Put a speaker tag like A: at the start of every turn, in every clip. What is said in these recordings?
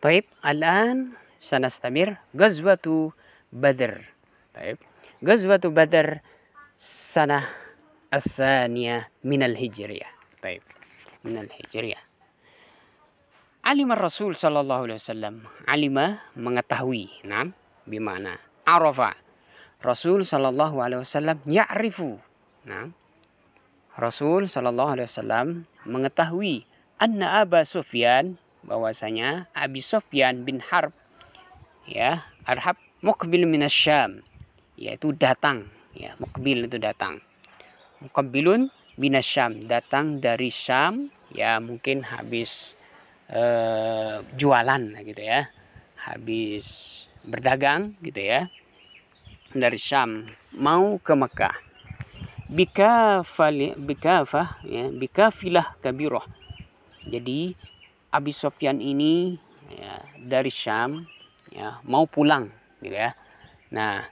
A: طيب الآن سنستمر غزوة بدر. طيب غزوة بدر سنة الثانية من الهجرية. طيب من الهجرية. Alim Rasul sallallahu alaihi wasallam. Alima mengetahui. Nah, bimana arafa. Rasul sallallahu alaihi wasallam ya'rifu. Nah, Rasul sallallahu alaihi wasallam mengetahui anna Aba Sufyan, bahwasanya Abi Sufyan bin Harb, ya, Arhab muqbil minasyam, yaitu datang, ya, muqbil itu datang. Muqbilun minasyam, datang dari Syam, ya, mungkin habis jualan gitu ya, habis berdagang gitu ya, dari Syam mau ke Mekah. Bikafilah kabirah. Jadi Abi Sufyan ini, ya, dari Syam, ya, mau pulang gitu ya. Nah,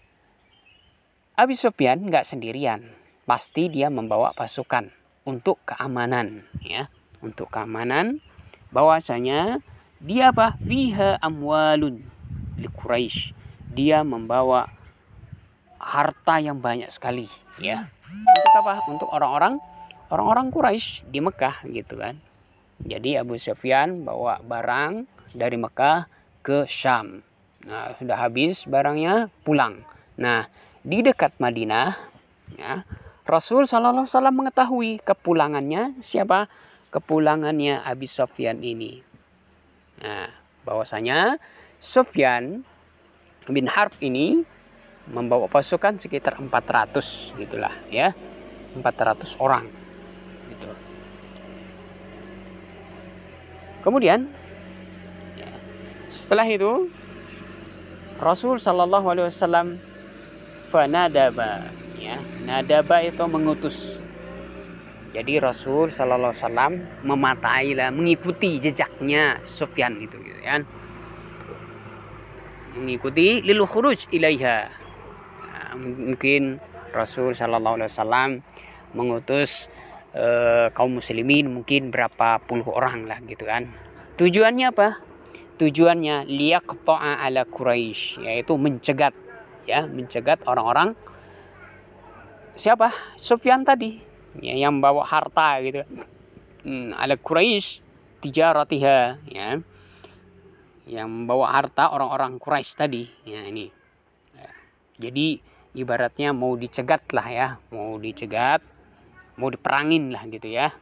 A: Abi Sufyan nggak sendirian, pasti dia membawa pasukan untuk keamanan, ya, untuk keamanan. Bahwasanya dia apa? Fiha amwalun li Quraisy. Dia membawa harta yang banyak sekali, ya. Untuk apa? Untuk orang-orang Quraisy di Mekah gitu kan. Jadi Abu Sufyan bawa barang dari Mekah ke Syam. Nah, sudah habis barangnya, pulang. Nah, di dekat Madinah, ya, Rasul sallallahu alaihi wasallam mengetahui kepulangannya siapa? Kepulangannya Abi Sufyan ini. Nah, bahwasanya Sufyan bin Harb ini membawa pasukan sekitar 400 gitulah, ya. 400 orang gitu. Kemudian, ya, setelah itu Rasul sallallahu alaihi wasallam fanadaba, ya. Nadaba itu mengutus. Jadi Rasul sallallahu alaihi wasallam mematai lah, mengikuti jejaknya Sufyan itu, gitu kan. Mengikuti lil khuruj ilaiha. Nah, mungkin Rasul sallallahu alaihi wasallam mengutus kaum muslimin mungkin berapa puluh orang lah gitu kan. Tujuannya apa? Tujuannya liyaqta'a ala Quraisy, yaitu mencegat, ya, mencegat orang-orang siapa? Sufyan tadi, ya, yang bawa harta gitu. Ala Quraisy tijaratiha, ya, yang bawa harta orang-orang Quraisy tadi, ya, ini, ya. Jadi ibaratnya mau dicegat lah, ya, mau dicegat, mau diperangin lah gitu ya.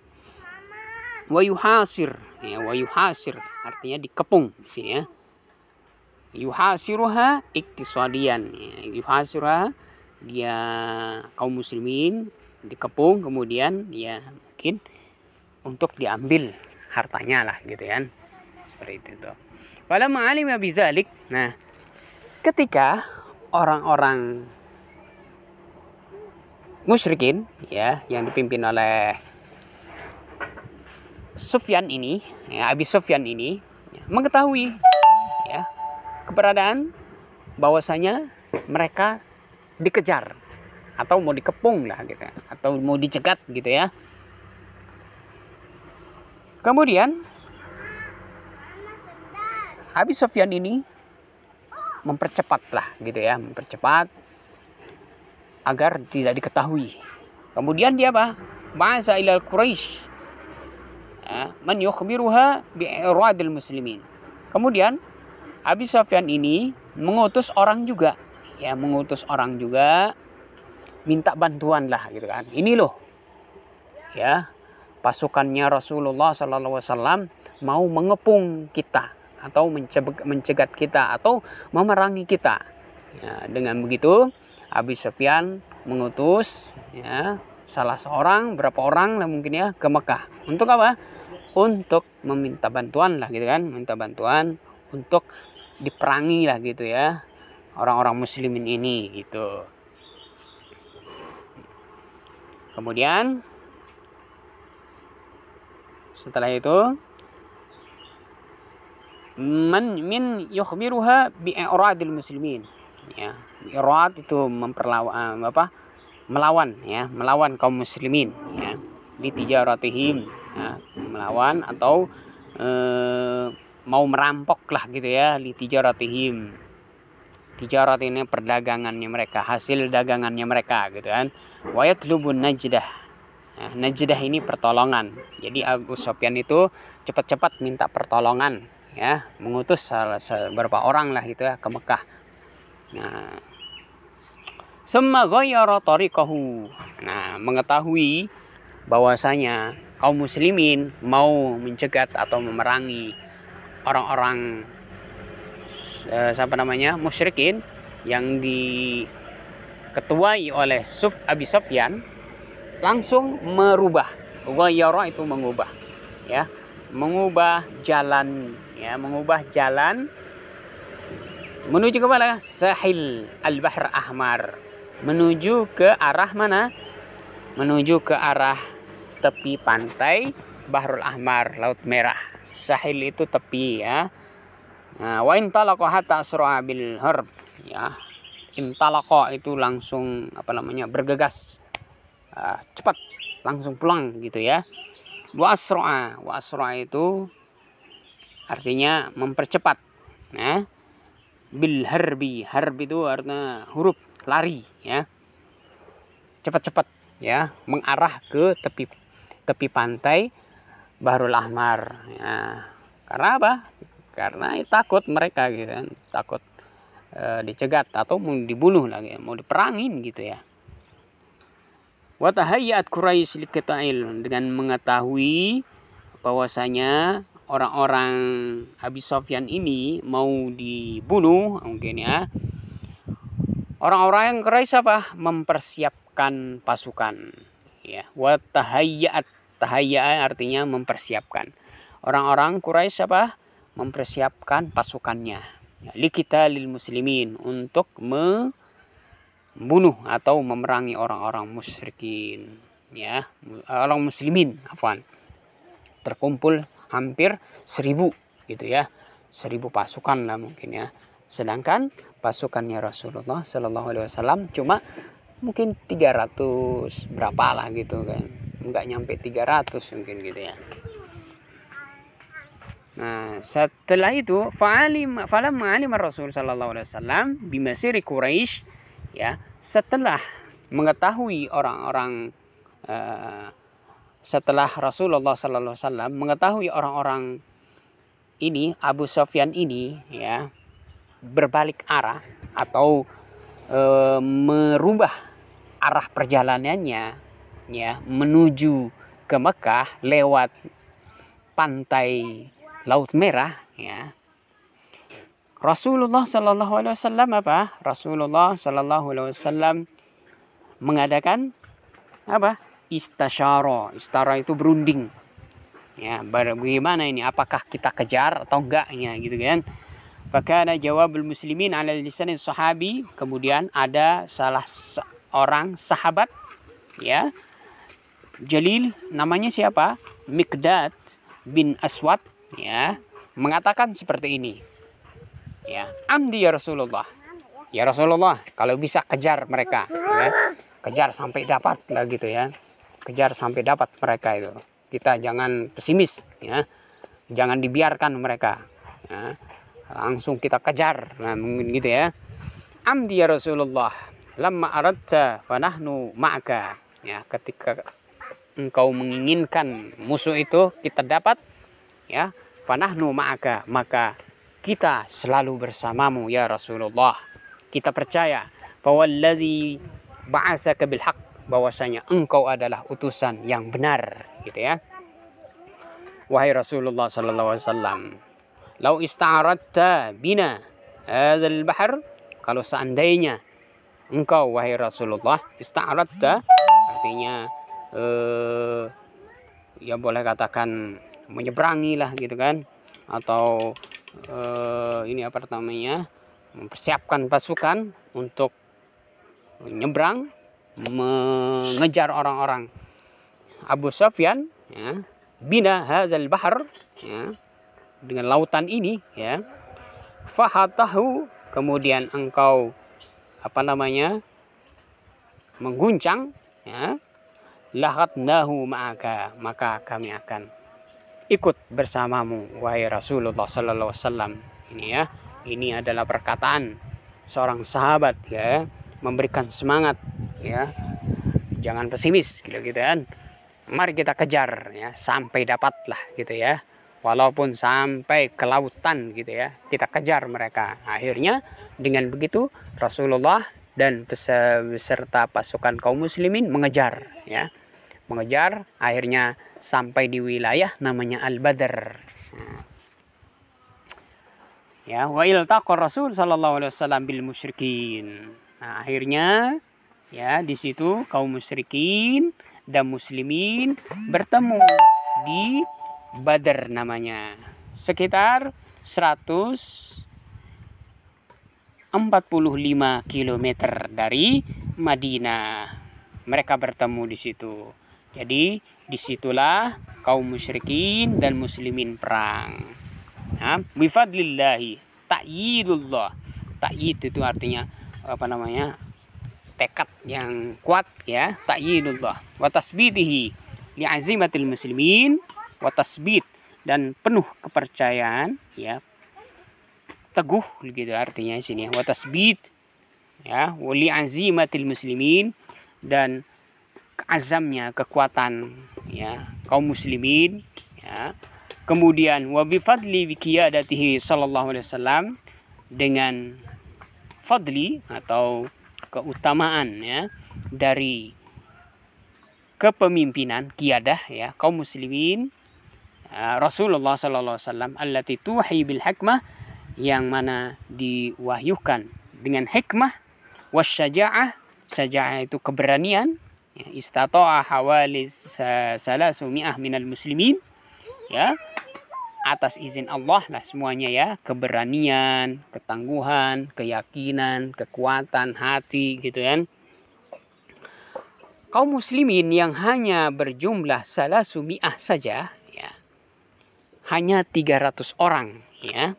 A: Wa yuhasir, ya, wa yuhasir artinya dikepung di sini, ya. Yuhasiruha iktisadian, ya, yuhasiruha, dia kaum muslimin dikepung, kemudian ya mungkin untuk diambil hartanya lah gitu kan, seperti itu. Pada ma'alim bizalik. Nah, ketika orang-orang musyrikin, ya, yang dipimpin oleh Sufyan ini, ya, Abi Sufyan ini, ya, mengetahui, ya, keberadaan bahwasanya mereka dikejar atau mau dikepung lah gitu, atau mau dicegat gitu ya. Kemudian Abi Sufyan ini mempercepat lah gitu ya, mempercepat agar tidak diketahui. Kemudian dia apa? Ba'asa ilal Quraisy, man yukhbiruha bi'iradil muslimin. Kemudian Abi Sufyan ini mengutus orang juga, ya, mengutus orang juga minta bantuan lah gitu kan. Ini loh, ya, pasukannya Rasulullah sallallahu alaihi wasallam mau mengepung kita atau mencegat kita atau memerangi kita. Ya, dengan begitu Abi Sufyan mengutus, ya, salah seorang, berapa orang lah mungkin ya, ke Mekah. Untuk apa? Untuk meminta bantuan lah gitu kan, minta bantuan untuk diperangi lah gitu ya, orang-orang muslimin ini gitu. Kemudian setelah itu min yukhbiruha bi'iradil muslimin, ya, irad itu melawan, ya, melawan kaum muslimin, ya, di tijaratihim, ya, melawan atau mau merampok lah gitu ya, li tijaratihim. Tijarat ini perdagangannya mereka, hasil dagangannya mereka gitu kan. Wa yatlubun najdah. Nah, najdah ini pertolongan. Jadi Abu Sufyan itu cepat-cepat minta pertolongan ya, mengutus beberapa orang lah gitu ya ke Mekah. Nah, summa ghayyara tariqahu. Nah, mengetahui bahwasanya kaum muslimin mau mencegat atau memerangi orang-orang musyrikin yang diketuai oleh Abi Sufyan, langsung merubah. Ghayyara itu mengubah ya, mengubah jalan ya, mengubah jalan menuju ke mana? Sahil al-Bahr Ahmar, menuju ke arah mana? Menuju ke arah tepi pantai Bahrul Ahmar, Laut Merah. Sahil itu tepi ya. Nah, wa intalaqa hatta asra bil harb ya. Intalaqa itu langsung bergegas. Cepat langsung pulang gitu ya. Wa asra itu artinya mempercepat. Nah, bil harbi, harb itu artinya huruf lari ya. Cepat-cepat ya, mengarah ke tepi pantai Bahrul Ahmar ya. Karena apa? Karena takut mereka gitu kan, takut dicegat atau mau dibunuh lagi, mau diperangin gitu ya. Wa tahayyat Quraisy liqita'il, dengan mengetahui bahwasanya orang-orang Abi Sufyan ini mau dibunuh mungkin ya. Orang-orang yang Quraisy apa? Mempersiapkan pasukan ya. Wa tahayyat, tahayya artinya mempersiapkan. Orang-orang Quraisy apa? Mempersiapkan pasukannya ya, liqitalil muslimin, untuk membunuh atau memerangi orang-orang musyrikin ya, orang muslimin afwan. Terkumpul hampir 1000 gitu ya, 1000 pasukan lah mungkin ya. Sedangkan pasukannya Rasulullah Shallallahu Alaihi Wasallam cuma mungkin 300 berapa lah gitu kan, nggak nyampe 300 mungkin gitu ya. Nah, setelah itu falamma alima Rasul sallallahu alaihi wasallam bimasiri Quraisy ya, setelah mengetahui orang-orang setelah Rasulullah sallallahu alaihi wasallam mengetahui orang-orang ini, Abu Sufyan ini ya, berbalik arah atau merubah arah perjalanannya ya, menuju ke Mekah lewat pantai Laut Merah ya. Rasulullah Shallallahu Alaihi Wasallam apa? Rasulullah Shallallahu Alaihi Wasallam mengadakan apa? Istasyara. Istasyara itu berunding. Ya, bagaimana ini? Apakah kita kejar atau enggak ya, gitu kan? Fakana jawabul muslimin ala lisan sahabi. Kemudian ada salah seorang sahabat ya, Jalil, namanya siapa? Miqdad bin Aswad ya, mengatakan seperti ini ya, amdi ya Rasulullah, ya Rasulullah, kalau bisa kejar mereka ya, kejar sampai dapat lah gitu ya, kejar sampai dapat mereka itu, kita jangan pesimis ya, jangan dibiarkan mereka ya, langsung kita kejar, nah mungkin gitu ya. Amdi ya Rasulullah, lamma aradta fanahnu ma'aka ya, ketika engkau menginginkan musuh itu kita dapat ya, fanahnu ma'aka, maka kita selalu bersamamu ya Rasulullah. Kita percaya fawalladzi ba'atsaka bil haqq, bahwasanya engkau adalah utusan yang benar gitu ya. Wahai Rasulullah sallallahu alaihi wasallam, lau ista'aradta bina hadzal bahr, kalau seandainya engkau wahai Rasulullah, ista'aradta artinya ya boleh katakan menyeberangi lah gitu kan, atau ini apa namanya, mempersiapkan pasukan untuk menyeberang mengejar orang-orang Abu Sufyan ya, bina hadzal bahr ya, dengan lautan ini ya, fahatahu, kemudian engkau apa namanya mengguncang ya, lahatnahu ma'aka, maka kami akan ikut bersamamu wahai Rasulullah sallallahu alaihi wasallam. Ini ya, ini adalah perkataan seorang sahabat ya, memberikan semangat ya. Jangan pesimis gitu kan. Mari kita kejar ya sampai dapatlah gitu ya. Walaupun sampai ke lautan gitu ya, kita kejar mereka. Akhirnya dengan begitu Rasulullah dan beserta pasukan kaum muslimin mengejar ya. Mengejar, akhirnya sampai di wilayah namanya Al-Badr. Ya, wa iltaqa Rasul sallallahu alaihi wasallam bil musyrikin. Nah, akhirnya ya di situ kaum musyrikin dan muslimin bertemu di Badr namanya. Sekitar 145 km dari Madinah. Mereka bertemu di situ. Jadi disitulah kaum musyrikin dan muslimin perang. Nah, bifadlillahi, ta'yidullah. Ta'yid itu artinya apa namanya? Tekad yang kuat ya, ta'yidullah. Wa tasbitihi li'azimatil muslimin wa tasbit, dan penuh kepercayaan ya. Teguh gitu artinya di sini. Wa tasbit ya, wa li'azimatil muslimin, dan azamnya, kekuatan ya kaum muslimin ya. Kemudian wa bi fadli bi qiyadatihi sallallahu alaihi wasallam, dengan fadli atau keutamaan ya dari kepemimpinan qiyadah ya kaum muslimin Rasulullah sallallahu alaihi wasallam, allati tuhi bil hikmah, yang mana diwahyukan dengan hikmah, wasyaja'ah, syaja'ah itu keberanian ya, istata'a hawali salasumi'ah minal muslimin ya, atas izin Allah lah semuanya ya, keberanian, ketangguhan, keyakinan, kekuatan hati gitu kan. Kaum muslimin yang hanya berjumlah salasumi'ah saja ya, hanya 300 orang ya,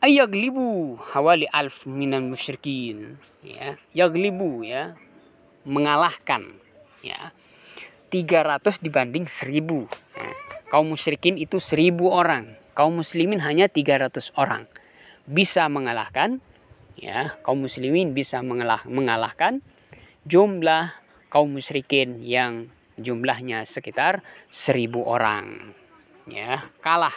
A: ayaglibu hawali alf minal musyrikin ya, yaglibu ya, mengalahkan ya, 300 dibanding 1000 ya. Kaum musyrikin itu 1000 orang, kaum muslimin hanya 300 orang. Bisa mengalahkan ya, kaum muslimin bisa mengalahkan jumlah kaum musyrikin yang jumlahnya sekitar 1000 orang ya, kalah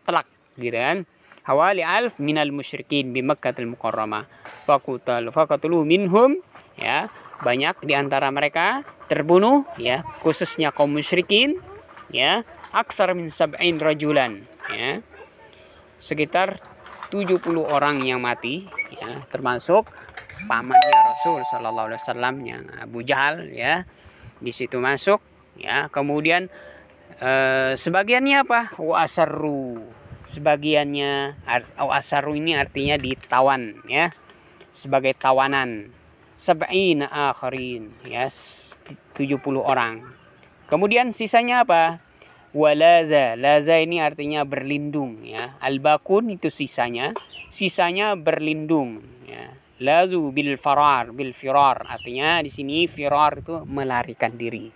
A: telak gitu kan. Hawali alf minal musyrikin bi Makkahil Mukarramah faqatalu minhum ya, banyak di antara mereka terbunuh ya, khususnya kaum musyrikin ya, aksar min sab'in rajulan ya, sekitar 70 orang yang mati ya, termasuk pamannya Rasul sallallahu alaihi wasallam yang Abu Jahal ya, di situ masuk ya. Kemudian sebagiannya apa? Wa asarru, sebagiannya wa asarru ini artinya ditawan ya, sebagai tawanan. Sab'ina akharin ya, 70 orang. Kemudian sisanya apa? Walaza, laza ini artinya berlindung ya. Al-bakun itu sisanya berlindung ya. Lazu bil farar, bil firar, artinya di sini firar itu melarikan diri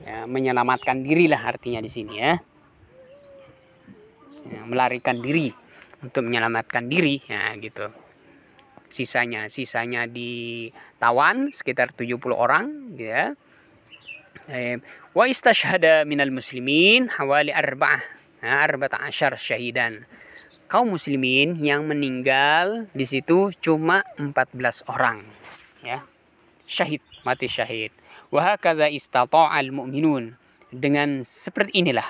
A: ya, menyelamatkan diri lah artinya di sini ya. Ya, melarikan diri, untuk menyelamatkan diri ya gitu. Sisanya ditawan sekitar 70 orang ya. Wa istashhada minal muslimin hawali arba'ata asyar syahidan. Kaum muslimin yang meninggal di situ cuma 14 orang ya. Syahid, mati syahid. Wa hakadza istata'al mu'minun. Dengan seperti inilah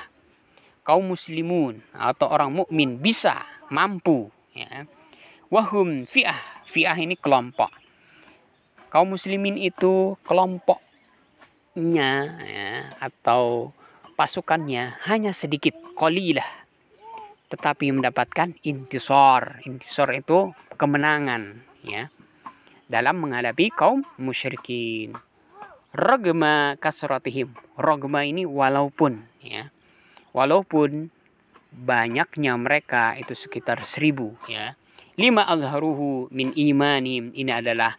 A: kaum muslimun atau orang mukmin bisa, mampu ya. Wahum fi'ah ini kelompok. Kaum muslimin itu kelompok ya, atau pasukannya hanya sedikit, qalilah, tetapi mendapatkan intisar. Intisar itu kemenangan ya, dalam menghadapi kaum musyrikin. Ragma kasratihim, ragma ini walaupun ya, walaupun banyaknya mereka itu sekitar 1000 ya. Lima azharuhu min imanim, ini adalah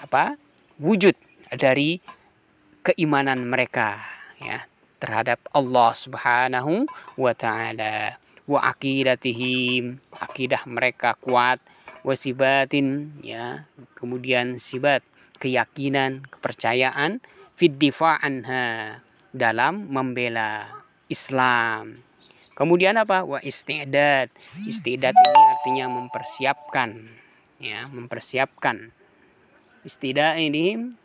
A: apa? Wujud dari keimanan mereka ya, terhadap Allah Subhanahu wa taala. Wa aqidatihim, akidah mereka kuat, wasibatin, ya, kemudian sibat, keyakinan, kepercayaan, fid difa' anha, dalam membela Islam. Kemudian apa? Wa istidad. Istidad ini artinya mempersiapkan, ya, mempersiapkan. Istidadihim,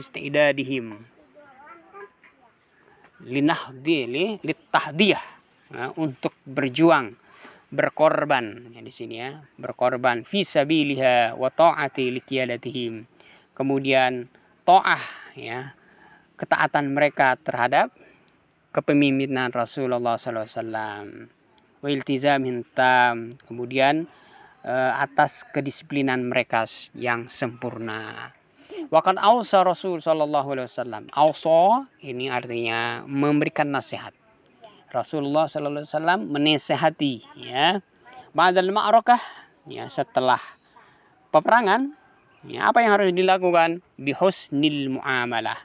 A: istidadihim litahdiyah, ya, untuk berjuang, berkorban, ya, di sini ya, berkorban fi sabiliha wa ta'ati liqiyadatihim. Kemudian ta'ah, ya, ketaatan mereka terhadap kepemimpinan Rasulullah sallallahu alaihi wasallam. Wa iltizamin tam, kemudian atas kedisiplinan mereka yang sempurna. Waqad ausa Rasul sallallahu alaihi wasallam. Ausa ini artinya memberikan nasihat. Rasulullah sallallahu alaihi wasallam menasihati, ya. Ba'dal ma'rakah, ya, setelah peperangan, ya, apa yang harus dilakukan? Bihusnil muamalah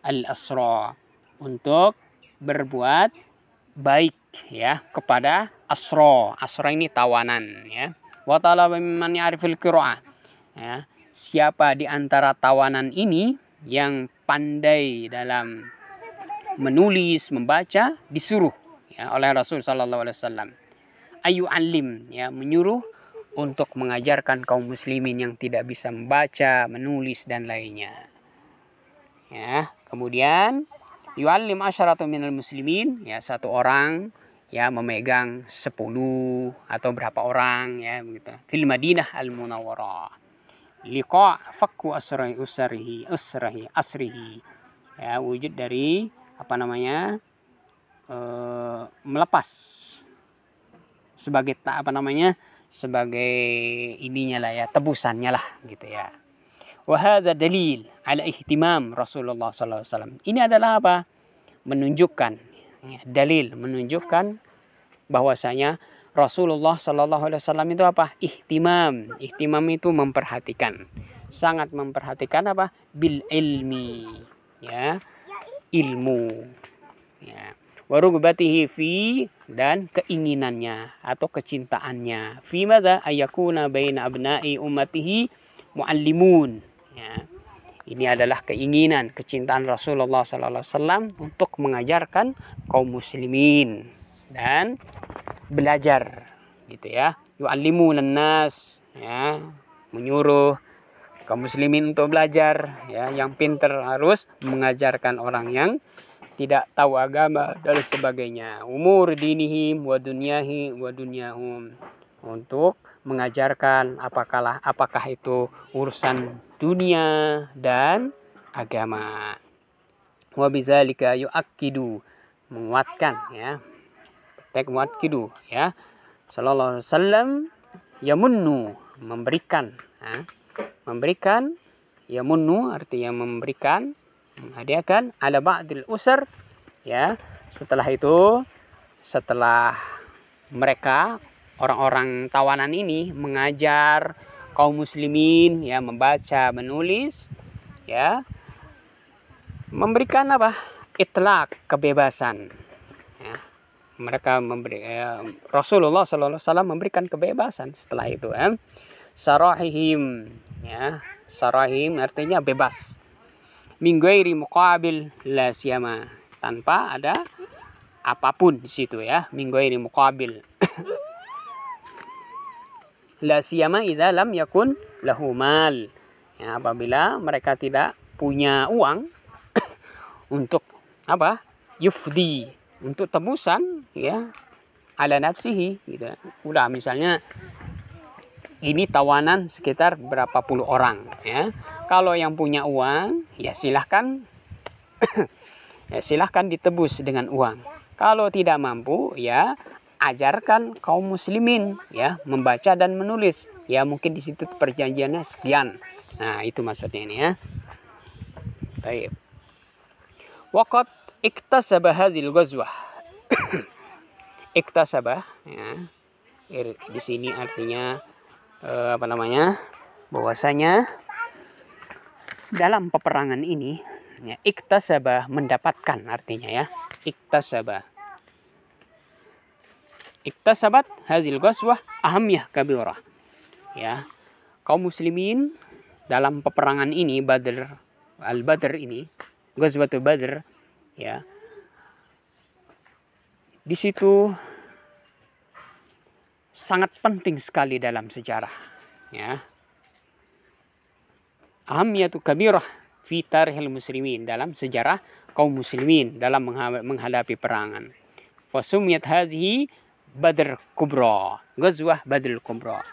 A: al-asra, untuk berbuat baik, ya, kepada asra. Asra ini tawanan, ya. Wa talaba mimman ya'riful qira'ah, ya. Siapa di antara tawanan ini yang pandai dalam menulis, membaca, disuruh, ya, oleh Rasul sallallahu alaihi wasallam. Ayu alim, ya, menyuruh untuk mengajarkan kaum muslimin yang tidak bisa membaca, menulis dan lainnya. Ya, kemudian yu'allim asyaratu minal muslimin, ya, satu orang, ya, memegang 10 atau berapa orang, ya, begitu. Fil Madinah al-Munawwarah. Liqa fakku asrihi, ya, wujud dari apa namanya? Melepas sebagai sebagai ininya lah, ya, tebusannya lah, gitu ya. Wa hadza dalil ala ihtimam Rasulullah sallallahu alaihi wasallam. Ini adalah apa? Menunjukkan, ya, dalil menunjukkan bahwasanya Rasulullah sallallahu alaihi wasallam itu apa? Ihtimam. Ihtimam itu memperhatikan. Sangat memperhatikan apa? Bil ilmi, ya, ilmu, ya. Wa rugbatihi fi, dan keinginannya atau kecintaannya. Fi madza ayakuna baina abna'i ummatihi muallimun, ya. Ini adalah keinginan, kecintaan Rasulullah sallallahu alaihi wasallam untuk mengajarkan kaum muslimin dan belajar, gitu ya. Yu'allimunan nas, ya, menyuruh kaum muslimin untuk belajar, ya. Yang pintar harus mengajarkan orang yang tidak tahu agama dan sebagainya. Umur dinihim wa dunyahi wa dunyahum, untuk mengajarkan apakah itu urusan dunia dan agama. Wa bizalika yu'akkidu, menguatkan, ya. Mu'akkidu, ya. Sallallahu alaihi wasallam yamunnu, memberikan, ya. Memberikan, yamunnu artinya memberikan, menghadiahkan, ala ba'dil usar, ya. Setelah itu, setelah mereka orang-orang tawanan ini mengajar kaum muslimin, ya, membaca, menulis, ya, memberikan apa? Itlaq, kebebasan, ya. Mereka Rasulullah sallallahu alaihi wasallam memberikan kebebasan setelah itu, ya. Sarahihim, ya. Sarahim artinya bebas. Min ghairi muqabil la siyama, tanpa ada apapun di situ, ya. Min ghairi muqabil. La siyama idza lam yakun lahu mal, ya, apabila mereka tidak punya uang untuk apa? Yufdi, untuk tebusan, ya, ala nafsihi, gitu. Udah, misalnya ini tawanan sekitar berapa puluh orang, ya. Kalau yang punya uang, ya silahkan ya, silahkan ditebus dengan uang. Kalau tidak mampu, ya, ajarkan kaum muslimin, ya, membaca dan menulis, ya. Mungkin di situ perjanjiannya sekian. Nah, itu maksudnya ini, ya. Baik. Waqad iktasaba hadhil ghazwah. Iktasaba, ya. Di sini artinya bahwasanya dalam peperangan ini, ya, iktasaba, mendapatkan artinya, ya. iktasaba. Iktasabat hadhil ghazwah ahamiyah kabirah. Ya, kaum muslimin dalam peperangan ini Al-Badr ini, Ghazwatul Badr, ya. Di situ sangat penting sekali dalam sejarah, ya. Ahamiyatu kabirah fi tarikhil muslimin, dalam sejarah kaum muslimin dalam menghadapi perangan. Fasumiyat hadhihi Badr Kubra, Ghazwah Badr Kubra.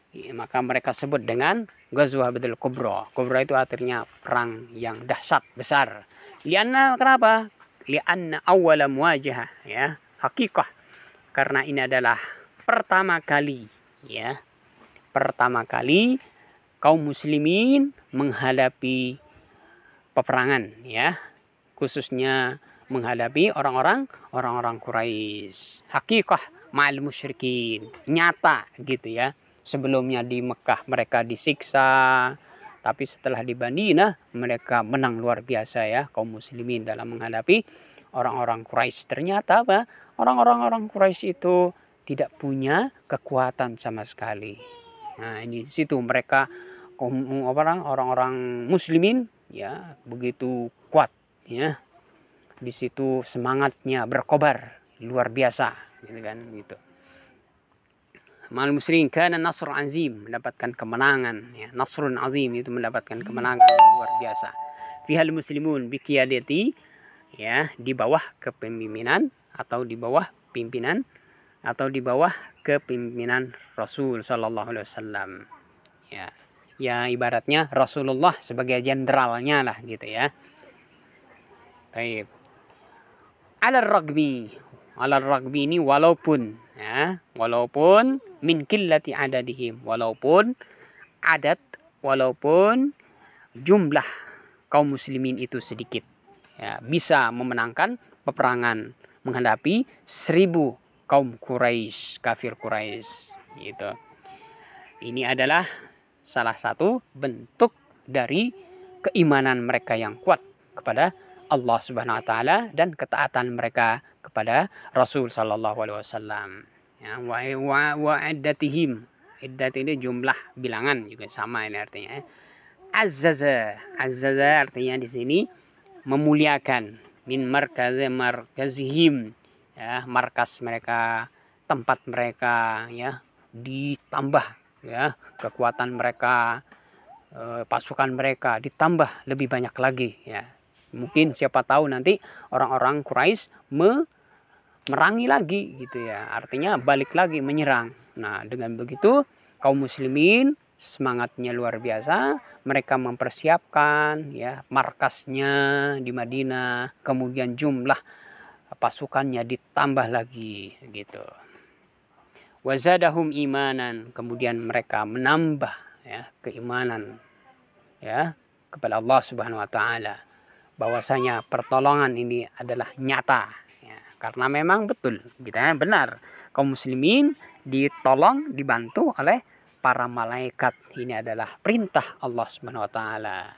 A: Ya, maka mereka sebut dengan Ghazwah Badr Kubra. Kubra itu artinya perang yang dahsyat, besar. Lianna, kenapa? Lianna awwala muwajahah, ya, hakikah. Karena ini adalah pertama kali, ya. Pertama kali kaum muslimin menghadapi peperangan, ya. Khususnya menghadapi orang-orang Quraisy. Hakikah ma'al musyrikin, nyata gitu ya. Sebelumnya di Mekah mereka disiksa, tapi setelah di Madinah mereka menang luar biasa ya kaum muslimin dalam menghadapi orang-orang Quraisy. Ternyata apa? Orang-orang Quraisy itu tidak punya kekuatan sama sekali. Nah, ini di situ mereka orang-orang muslimin ya begitu kuat ya. Di situ semangatnya berkobar luar biasa gitu kan gitu. Mal muslimin kana nasr azim, mendapatkan kemenangan ya. Nasrun azim itu mendapatkan kemenangan luar biasa. Fihal muslimun biqiyadati, ya, di bawah kepemimpinan atau di bawah pimpinan atau di bawah kepemimpinan Rasul sallallahu alaihi wasallam. Ya. Ya ibaratnya Rasulullah sebagai jenderalnya lah gitu ya. Baik. Al-Ragbi ini walaupun ya, walaupun min qillati adadihim, walaupun jumlah kaum muslimin itu sedikit ya, bisa memenangkan peperangan menghadapi 1000 kaum Quraisy, kafir Quraisy gitu. Ini adalah salah satu bentuk dari keimanan mereka yang kuat kepada Allah Subhanahu wa taala dan ketaatan mereka kepada Rasul sallallahu alaihi wasallam. Ya, wa iddatihim. Iddat ini jumlah bilangan juga sama ini artinya. Azzaza artinya di sini memuliakan, min markazihim ya, markas mereka, tempat mereka ya, ditambah ya kekuatan mereka, pasukan mereka ditambah lebih banyak lagi ya. Mungkin siapa tahu nanti orang-orang Quraisy merangi lagi gitu ya. Artinya balik lagi menyerang. Nah, dengan begitu kaum muslimin semangatnya luar biasa. Mereka mempersiapkan ya markasnya di Madinah, kemudian jumlah pasukannya ditambah lagi gitu. Wazadahum imanan, kemudian mereka menambah ya keimanan ya kepada Allah Subhanahu wa taala. Bahwasanya pertolongan ini adalah nyata ya, karena memang betul kita benar kaum muslimin ditolong, dibantu oleh para malaikat. Ini adalah perintah Allah Subhanahu wa taala.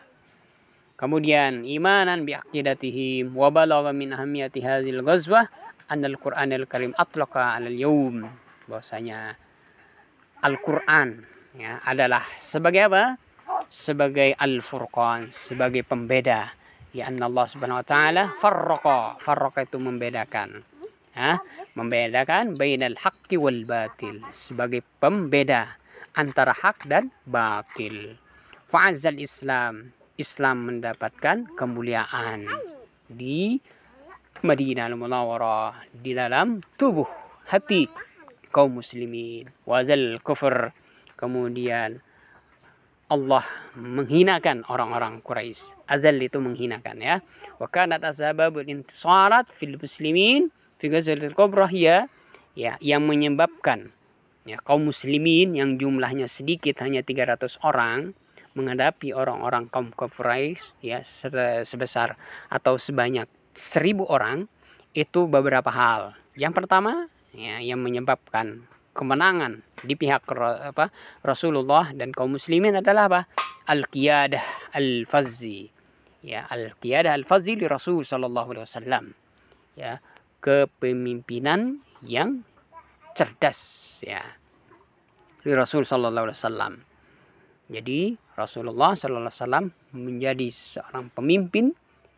A: Kemudian imanan bi aqidatihim wa balagha min ahamiyati hadzal ghazwah anal Qur'anul Karim atlaqa 'alal yaum. Bahwasanya Al-Qur'an ya adalah sebagai apa? Sebagai al-furqan, sebagai pembeda. Ya Allah Subhanahu wa taala farraqa itu membedakan. Ya, membedakan bainal haqqi wal batil, sebagai pembeda antara hak dan batil. Fa'azzal Islam mendapatkan kemuliaan di Madinah Al-Munawwarah, di dalam tubuh hati kaum muslimin. Wazal kufur, kemudian Allah menghinakan orang-orang Quraisy. Azal itu menghinakan ya. Wa kanat asbabul intisarat fil muslimin fi ghazwatil kubra ya yang menyebabkan ya kaum muslimin yang jumlahnya sedikit hanya 300 orang menghadapi orang-orang kaum Quraisy ya sebesar atau sebanyak 1000 orang itu beberapa hal. Yang pertama ya yang menyebabkan kemenangan di pihak Rasulullah dan kaum muslimin adalah apa? Al-qiyadah al-fazzi. Ya, al-qiyadah al-fazzi li Rasul sallallahu alaihi wasallam. ya, kepemimpinan yang cerdas, ya, di Rasul Sallallahu Alaihi Wasallam. Jadi Rasulullah Sallallahu Alaihi Wasallam menjadi seorang pemimpin,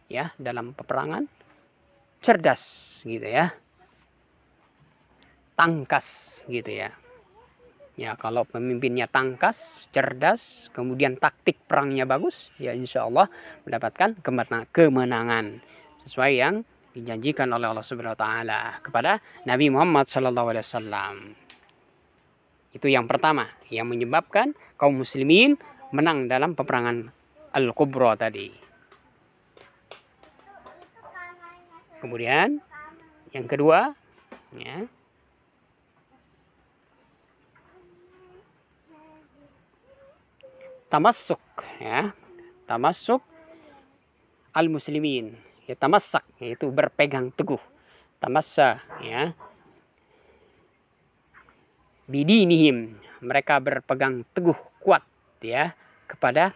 A: ya, dalam peperangan, cerdas gitu ya, tangkas gitu ya. Ya, kalau pemimpinnya tangkas, cerdas, kemudian taktik perangnya bagus, ya insya Allah mendapatkan kemenangan sesuai yang dijanjikan oleh Allah Subhanahu Wa Taala kepada Nabi Muhammad Sallallahu Alaihi Wasallam. Itu yang pertama yang menyebabkan kaum muslimin menang dalam peperangan Al-Kubra tadi. Kemudian yang kedua, ya, tamassuk, ya, tamassuk al-muslimin, ya, tamassak yaitu berpegang teguh, tamassa, ya, bidinihim, mereka berpegang teguh kuat, ya, kepada,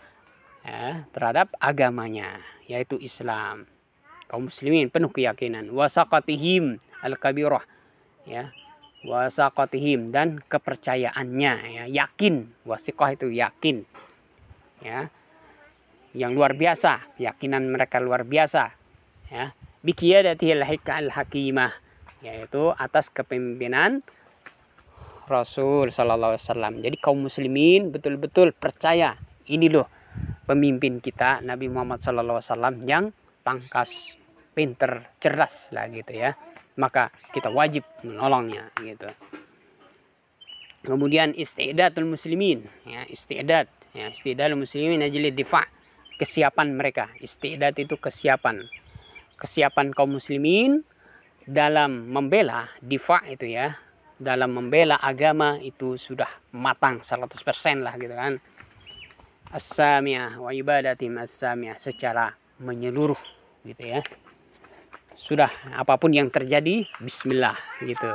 A: ya, terhadap agamanya yaitu Islam. Kaum muslimin penuh keyakinan, wasaqatihim al-kabirah, ya, wasaqatihim, dan kepercayaannya, ya, yakin, wasiqah itu yakin, ya, yang luar biasa, keyakinan mereka luar biasa, ya, biqiyadatil al-hakimah, yaitu atas kepemimpinan Rasul Sallallahu Alaihi Wasallam. Jadi kaum muslimin betul-betul percaya ini loh pemimpin kita Nabi Muhammad Sallallahu Alaihi Wasallam yang tangkas, pinter, cerdas lah gitu ya. Maka kita wajib menolongnya gitu. Kemudian istidadul muslimin, ya, istidad, ya, istidadul muslimin ajli difa', kesiapan mereka. Istidad itu kesiapan. Kesiapan kaum muslimin dalam membela, difa' itu ya, dalam membela agama itu sudah matang 100% lah gitu kan. As-samiyah wa ibadatim as-samiyah, secara menyeluruh gitu ya. Sudah apapun yang terjadi bismillah gitu.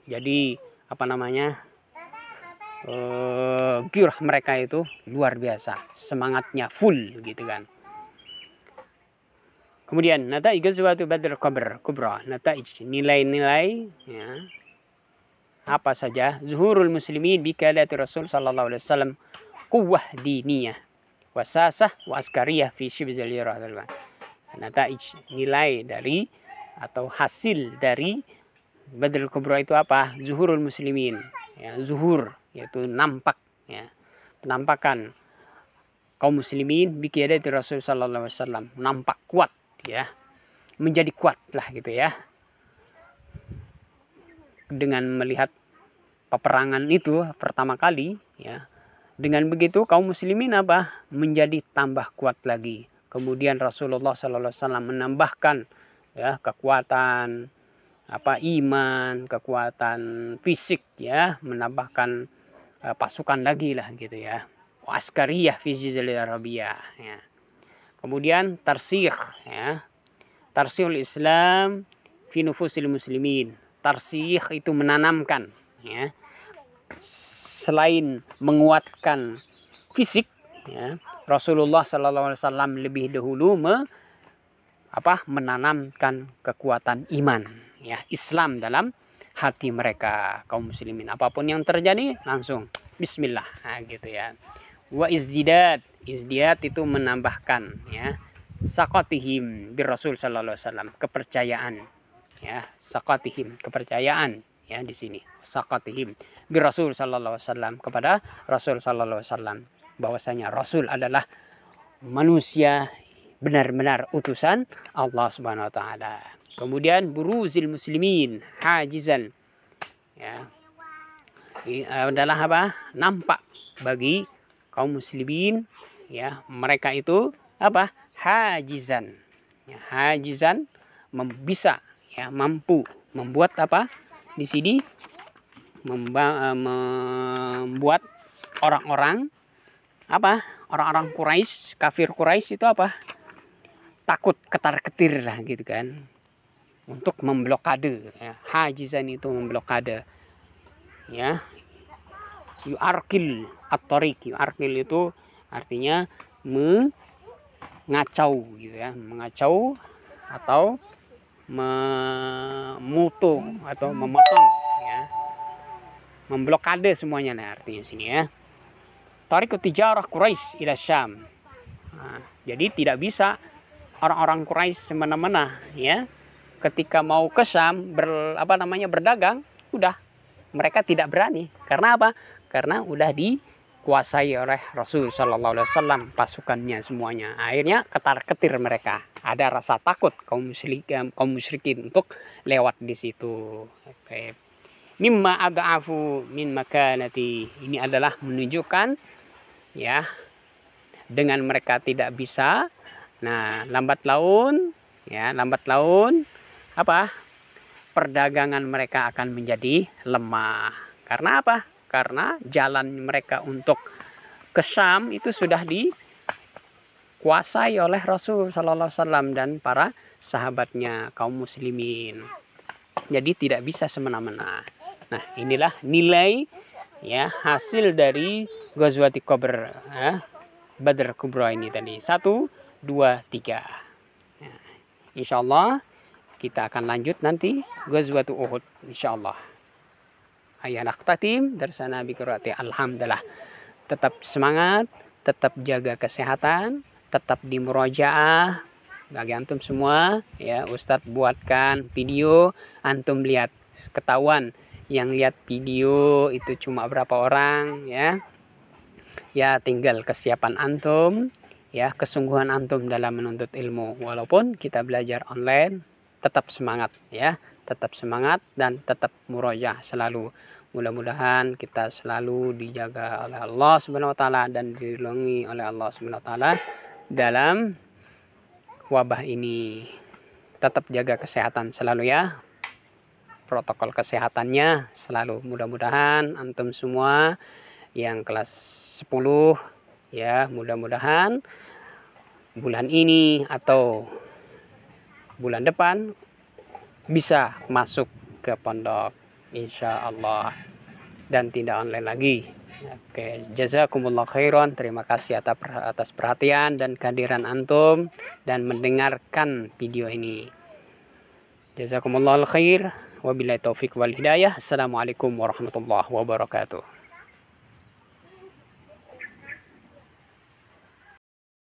A: Jadi apa namanya, girah mereka itu luar biasa, semangatnya full gitu kan. Kemudian nataij ghazwatu Badr kubra, nataij, nilai-nilai, ya, apa saja, zuhurul muslimin bi qadati Rasul sallallahu alaihi wasallam, quwwah diniyah, wasasah wa askariyah fi shibzil irah. Nataij, nilai dari atau hasil dari Badr kubra itu apa? Zuhurul muslimin, ya, zuhur yaitu nampak, ya, penampakan kaum muslimin bi qadati Rasul sallallahu alaihi wasallam, nampak kuat, ya, menjadi kuat lah gitu ya, dengan melihat peperangan itu pertama kali, ya. Dengan begitu kaum muslimin apa? Menjadi tambah kuat lagi. Kemudian Rasulullah Sallallahu Alaihi Wasallam menambahkan, ya, kekuatan apa, iman, kekuatan fisik, ya, menambahkan pasukan lagi lah gitu ya. Askariyah fi Jazirah Arabiyah, ya. Kemudian tarsih, ya, tarsihul Islam fi nufusil muslimin. Tarsih itu menanamkan, ya, selain menguatkan fisik, ya, Rasulullah Sallallahu Alaihi Wasallam lebih dahulu menanamkan kekuatan iman, ya, Islam dalam hati mereka kaum muslimin. Apapun yang terjadi langsung bismillah, nah, gitu ya. Wa izdidad, izdidad itu menambahkan, ya, saqatihim bir Rasul Sallallahu Alaihi Wasallam, kepercayaan, ya, saqatihim, kepercayaan, ya, di sini saqatihim bir Rasul Sallallahu Alaihi Wasallam, kepada Rasul Sallallahu Alaihi Wasallam, bahwasanya Rasul adalah manusia benar-benar utusan Allah Subhanahu Wa Taala. Kemudian buruzil muslimin hajizan, ya, adalah apa? Nampak bagi kaum muslimin, ya, mereka itu apa? Hajizan, ya, hajizan, bisa, ya, mampu membuat apa? Di sini membuat orang-orang apa? Orang-orang Quraisy, kafir Quraisy itu apa? Takut, ketar-ketir lah gitu kan, untuk memblokade, ya. Hajizan itu memblokade, ya. Yu'arkil at-tariq, yu'arkil itu artinya mengacau gitu ya, mengacau atau memutu atau memotong, ya, memblokade semuanya. Nah, artinya sini ya. Tariqut tijarah Quraisy ila Syam. Nah, jadi tidak bisa orang-orang Quraisy semena-mena, ya, ketika mau ke Syam berdagang, udah mereka tidak berani. Karena apa? Karena udah dikuasai oleh Rasul Shallallahu Alaihi Wasallam, pasukannya semuanya. Akhirnya ketar-ketir mereka. Ada rasa takut kaum musyrikin untuk lewat di situ. Oke. Mimma ad'afu min makanati. Ini adalah menunjukkan, ya, dengan mereka tidak bisa. Nah, lambat laun apa? Perdagangan mereka akan menjadi lemah. Karena apa? Karena jalan mereka untuk ke Syam itu sudah dikuasai oleh Rasul Sallallahu Alaihi Wasallam dan para sahabatnya kaum muslimin. Jadi tidak bisa semena-mena. Nah, inilah nilai, ya, hasil dari Ghazwati Badr Kubra ini tadi. 1, 2, 3. Nah, insya Allah kita akan lanjut nanti Ghazwatu Uhud, insya Allah. Ayah naktatim darsana biqiraati. Alhamdulillah. Tetap semangat, tetap jaga kesehatan, tetap di murojaah. Bagi antum semua, ya, Ustadz buatkan video, antum lihat, ketahuan yang lihat video itu cuma berapa orang, ya. Ya, tinggal kesiapan antum, ya, kesungguhan antum dalam menuntut ilmu. Walaupun kita belajar online, tetap semangat, ya, tetap semangat dan tetap murojaah selalu. Mudah-mudahan kita selalu dijaga oleh Allah Subhanahu wa taala dan dilindungi oleh Allah Subhanahu wa taala dalam wabah ini. Tetap jaga kesehatan selalu, ya. Protokol kesehatannya selalu. Mudah-mudahan antum semua yang kelas 10, ya, mudah-mudahan bulan ini atau bulan depan bisa masuk ke pondok, insya Allah, dan tidak online lagi. Oke, jazakumullah khairan. Terima kasih atas perhatian dan kehadiran antum dan mendengarkan video ini. Jazakumullah khair. Wabillahi taufik wal hidayah. Assalamualaikum warahmatullahi wabarakatuh.